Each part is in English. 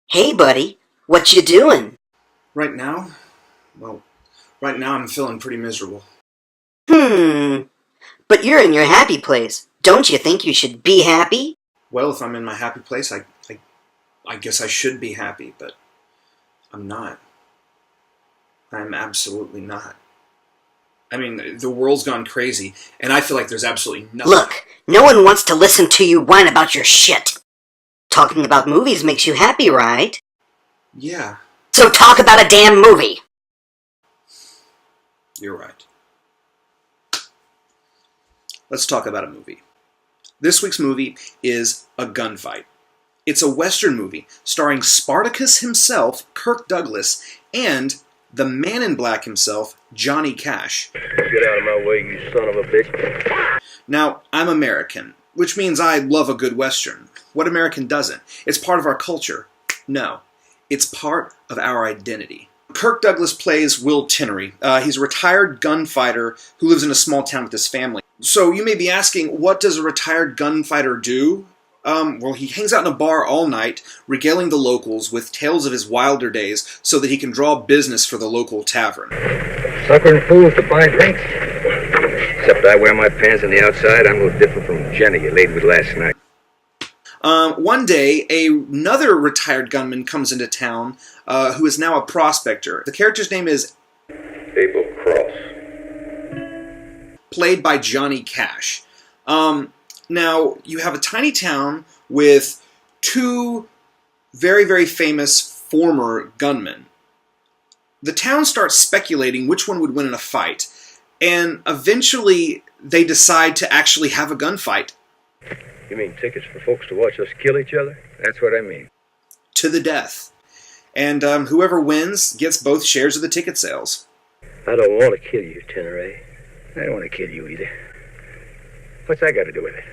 Hey, buddy, what you doing? Right now? Well, right now I'm feeling pretty miserable. But you're in your happy place. Don't you think you should be happy? Well, if I'm in my happy place, I guess I should be happy, but I'm not. I'm absolutely not. I mean, the world's gone crazy, and I feel like there's absolutely nothing. Look, no one wants to listen to you whine about your shit. Talking about movies makes you happy, right? Yeah, So talk about a damn movie. you're right. Let's talk about a movie. This week's movie is A Gunfight. It's a Western movie starring Spartacus himself, Kirk Douglas, and the Man in Black himself, Johnny Cash. Get out of my way, you son of a bitch. Now, I'm American, which means I love a good Western. What American doesn't? It's part of our culture. No, it's part of our identity. Kirk Douglas plays Will Tinnery. He's a retired gunfighter who lives in a small town with his family. So you may be asking, what does a retired gunfighter do? Well, he hangs out in a bar all night, regaling the locals with tales of his wilder days so that he can draw business for the local tavern. Suckering fools to buy drinks. Except I wear my pants on the outside. I'm a little different from Jenny you laid with last night. One day, another retired gunman comes into town who is now a prospector. The character's name is Abel Cross. played by Johnny Cash. Now, you have a tiny town with two very, very famous former gunmen. The town starts speculating which one would win in a fight, and eventually they decide to actually have a gunfight. You mean tickets for folks to watch us kill each other? That's what I mean. To the death. And whoever wins gets both shares of the ticket sales. I don't want to kill you, Tenere. I don't want to kill you either. What's that got to do with it?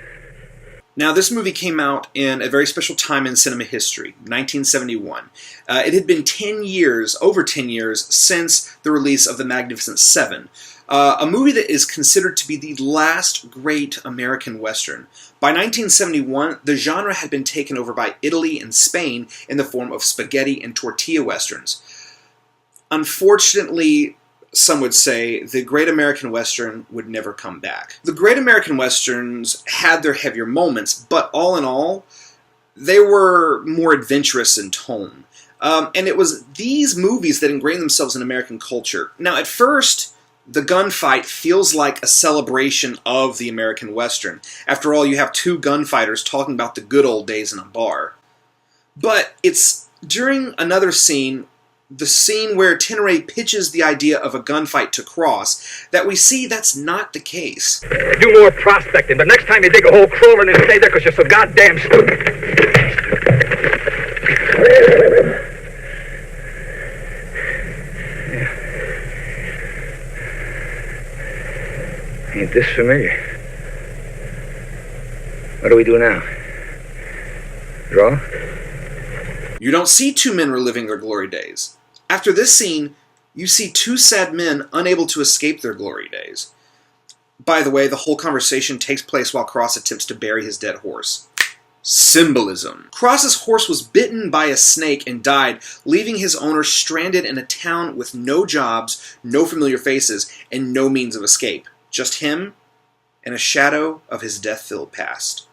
Now, this movie came out in a very special time in cinema history, 1971. It had been 10 years, over 10 years, since the release of The Magnificent Seven, a movie that is considered to be the last great American Western. By 1971, the genre had been taken over by Italy and Spain in the form of spaghetti and tortilla westerns. Unfortunately, some would say the Great American Western would never come back. The Great American Westerns had their heavier moments, but all in all, they were more adventurous in tone. And it was these movies that ingrained themselves in American culture. Now, at first, the gunfight feels like a celebration of the American Western. After all, you have two gunfighters talking about the good old days in a bar. But it's during another scene, the scene where Tenere pitches the idea of a gunfight to Cross, that we see that's not the case. Do more prospecting, but next time you dig a hole, crawl in and stay there because you're so goddamn stupid. Ain't this familiar? What do we do now? Draw? You don't see two men reliving their glory days. After this scene, you see two sad men unable to escape their glory days. By the way, the whole conversation takes place while Cross attempts to bury his dead horse. Symbolism. Cross's horse was bitten by a snake and died, leaving his owner stranded in a town with no jobs, no familiar faces, and no means of escape. Just him and a shadow of his death-filled past.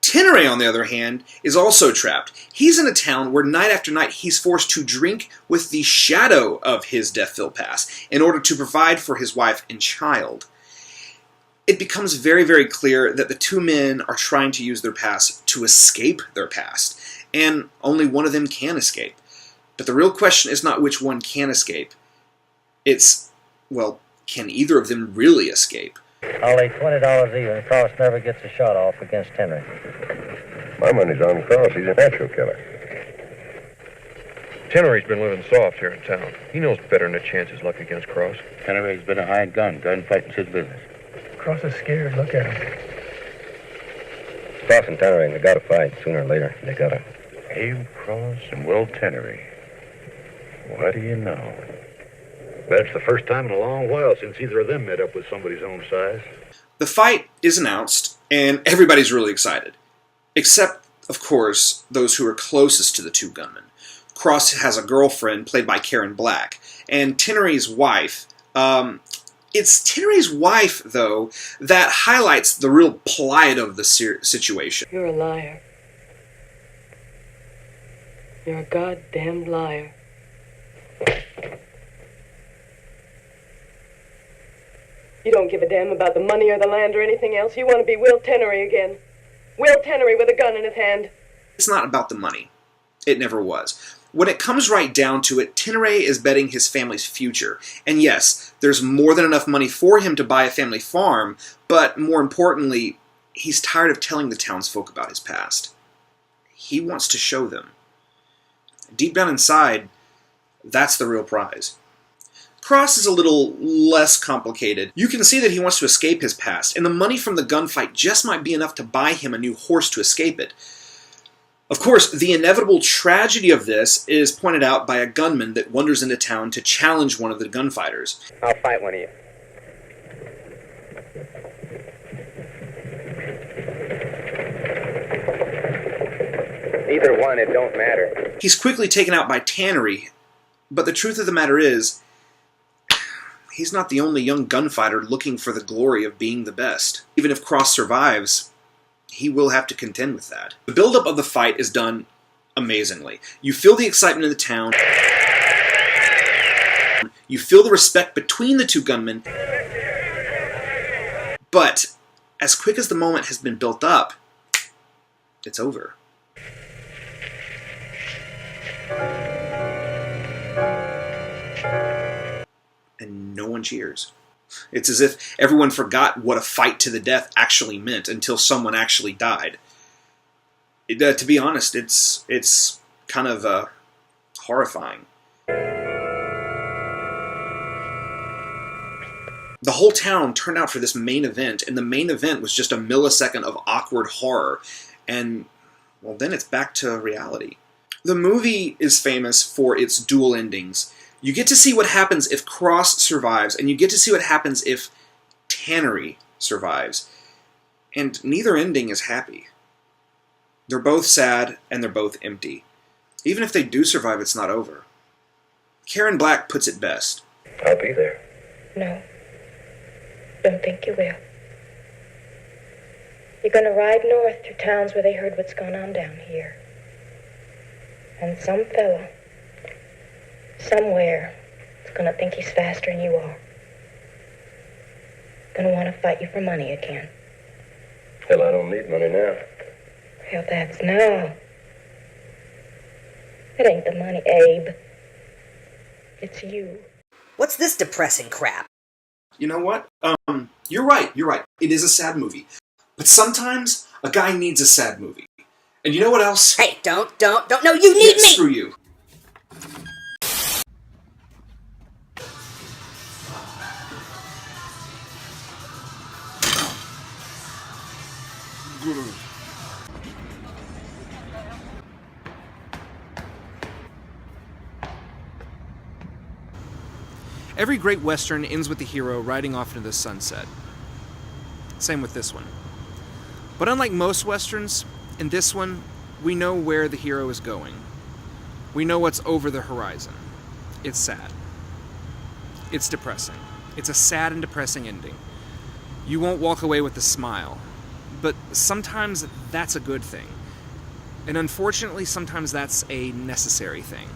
Tenere, on the other hand, is also trapped. He's in a town where night after night he's forced to drink with the shadow of his death-filled past in order to provide for his wife and child. It becomes very, very clear that the two men are trying to use their past to escape their past, and only one of them can escape. But the real question is not which one can escape. It's, well, can either of them really escape? I'll lay $20 even. Cross never gets a shot off against Henry. My money's on Cross. He's a natural killer. Tennery's been living soft here in town. He knows better than to chance his luck against Cross. Henry's been a hired gun. Gunfighting's his business. Cross is scared. Look at him. Cross and Tennery, they gotta fight. Sooner or later, they gotta. Abe Cross and Will Tennery. What do you know? That's the first time in a long while since either of them met up with somebody's own size. The fight is announced, and everybody's really excited. Except, of course, those who are closest to the two gunmen. Cross has a girlfriend played by Karen Black, and Tenery's wife. It's Tenery's wife, though, that highlights the real plight of the situation. You're a liar. You're a goddamn liar. You don't give a damn about the money or the land or anything else. You want to be Will Tenery again. Will Tenery with a gun in his hand. It's not about the money. It never was. When it comes right down to it, Tenery is betting his family's future. And yes, there's more than enough money for him to buy a family farm, but more importantly, he's tired of telling the townsfolk about his past. He wants to show them. Deep down inside, that's the real prize. Cross is a little less complicated. You can see that he wants to escape his past, and the money from the gunfight just might be enough to buy him a new horse to escape it. Of course, the inevitable tragedy of this is pointed out by a gunman that wanders into town to challenge one of the gunfighters. I'll fight one of you. Either one, it don't matter. He's quickly taken out by Tenery, but the truth of the matter is, he's not the only young gunfighter looking for the glory of being the best. Even if Cross survives, he will have to contend with that. The build-up of the fight is done amazingly. You feel the excitement in the town. You feel the respect between the two gunmen. But as quick as the moment has been built up, it's over. And no one cheers. It's as if everyone forgot what a fight to the death actually meant until someone actually died. To be honest, it's kind of horrifying. The whole town turned out for this main event, and the main event was just a millisecond of awkward horror, and, well, then it's back to reality. The movie is famous for its dual endings. You get to see what happens if Cross survives, and you get to see what happens if Tenery survives. And neither ending is happy. They're both sad, and they're both empty. Even if they do survive, it's not over. Karen Black puts it best. I'll be there. No. Don't think you will. You're gonna ride north through towns where they heard what's going on down here. And some fella, somewhere, is gonna think he's faster than you are. Gonna want to fight you for money again. Hell, I don't need money now. Well, that's now. It ain't the money, Abe. It's you. What's this depressing crap? You know what? You're right. It is a sad movie. But sometimes a guy needs a sad movie. And you know what else? Hey, don't, no, you need me! Screw you. Every great Western ends with the hero riding off into the sunset. Same with this one. But unlike most Westerns, in this one, we know where the hero is going. We know what's over the horizon. It's sad. It's depressing. It's a sad and depressing ending. You won't walk away with a smile. But sometimes that's a good thing. And unfortunately, sometimes that's a necessary thing.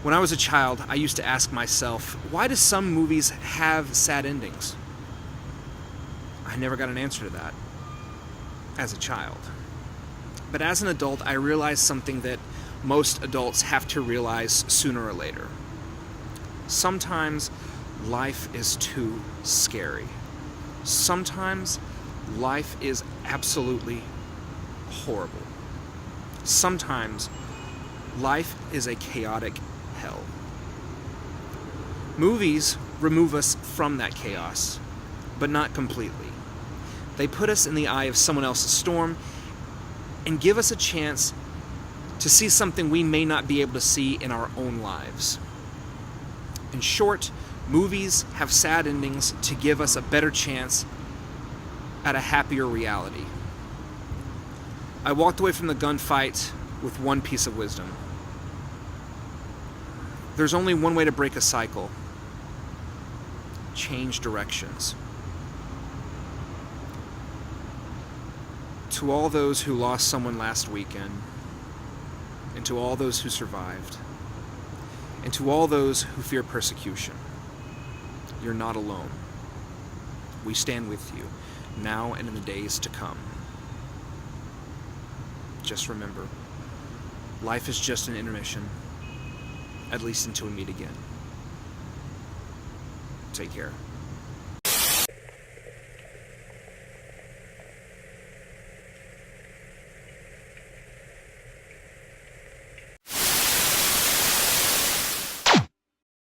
When I was a child, I used to ask myself, why do some movies have sad endings? I never got an answer to that as a child. But as an adult, I realized something that most adults have to realize sooner or later. Sometimes life is too scary. Sometimes life is absolutely horrible. Sometimes life is a chaotic hell. Movies remove us from that chaos, but not completely. They put us in the eye of someone else's storm and give us a chance to see something we may not be able to see in our own lives. In short, movies have sad endings to give us a better chance at a happier reality. I walked away from the gunfight with one piece of wisdom. There's only one way to break a cycle. Change directions. To all those who lost someone last weekend, and to all those who survived, and to all those who fear persecution, you're not alone. We stand with you, now and in the days to come. Just remember, life is just an intermission, at least until we meet again. Take care.